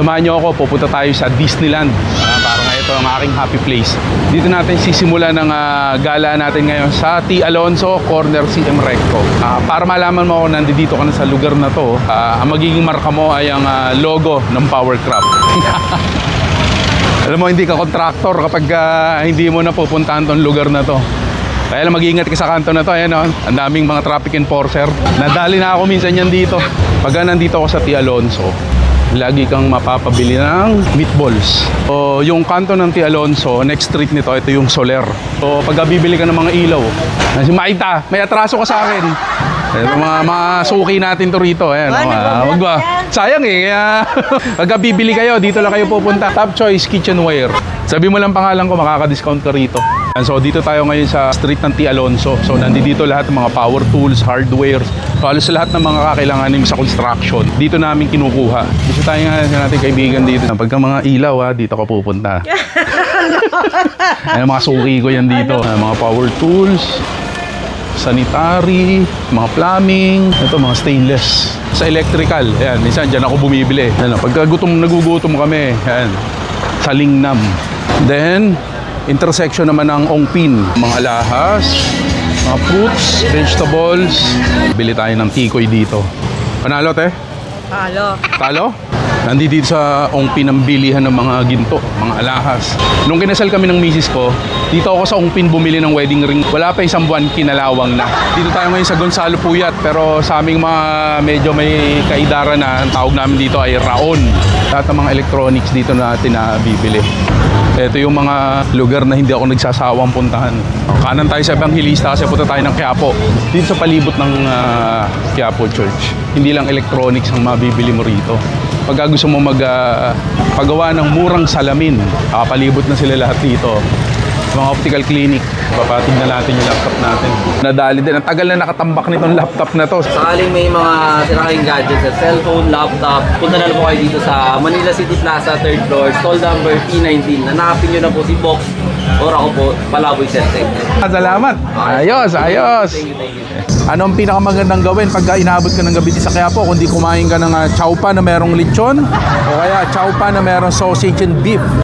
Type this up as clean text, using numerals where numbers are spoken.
Samahan niyo ako, pupunta tayo sa Disneyland. Parang ito ang aking happy place. Dito natin sisimula ng gala natin ngayon sa T. Alonso Corner CM Recto. Para malaman mo kung nandito ka na sa lugar na to, ang magiging marka mo ay ang logo ng Powercraft. Alam mo, hindi ka contractor kapag hindi mo na pupuntahan tong lugar na to. Kaya lang mag-iingat ka sa kanto na to. Ayan, ang daming mga traffic enforcer. Nadali na ako minsan yan dito. Pag nandito ako sa T. Alonso, lagi kang mapapabili ng meatballs. So, yung kanto ng T. Alonso, next street nito, ito yung Soler. So, pag bibili ka ng mga ilaw, si Maita, may atraso ka sa akin. Ito, mga suki natin to rito. Ayan, wag ba? Sayang eh. Pag bibili kayo, dito lang kayo pupunta. Top Choice Kitchenware. Sabi mo lang pangalan ko, makaka-discount ka rito. So, dito tayo ngayon sa street ng T. Alonso. So, nandito lahat ng mga power tools, hardware, halos lahat ng mga kakailanganin sa construction. Dito namin kinukuha. Gusto tayo nga sa natin kaibigan dito. Pagka mga ilaw, dito ka pupunta. Ayan, mga suki ko yan dito. Mga power tools, sanitary, mga plumbing, ito mga stainless. Sa electrical, ayan, minsan dyan ako bumibili. Ayan, pagka nagugutom kami, ayan, sa Lingnam. Then, intersection naman ng Ongpin, mga alahas, mga fruits, vegetables. Bili tayo ng tikoy dito. Panalo, te? Talo. Talo? Nandito sa Ongpin ang bilihan ng mga ginto, mga alahas. Nung kinasal kami ng misis ko, dito ako sa Ongpin bumili ng wedding ring. Wala pa isang buwan, kinalawang na. Dito tayo ngayon sa Gonzalo Puyat, pero sa aming mga medyo may kaidara na, ang tawag namin dito ay Raon. Lahat ng mga electronics dito natin na bibili. Ito yung mga lugar na hindi ako nagsasawang puntahan. Kanan tayo sa Evangelista kasi punta tayo ng Quiapo. Dito sa palibot ng Quiapo Church. Hindi lang electronics ang mabibili mo rito. Pagka gusto mo paggawa ng murang salamin, palibot na sila lahat dito. Mga optical clinic, papatig na natin yung laptop natin. Nadali din, ang tagal na nakatambak nitong laptop na to. Sakaling may mga sirakaling gadgets sa cellphone, laptop, punta na po kayo dito sa Manila City Plaza, 3rd floor, stall number P19. Nanakapin nyo na po si Box or ako po, Palaboy Sensei. Salamat! Ayos, ayos! Thank you. Ano ang pinakamagandang gawin pagka inaabot ka ng gabi sa Quiapo? Kundi kumain ka ng chowpa na merong lechon o kaya chowpa na merong sausage and beef.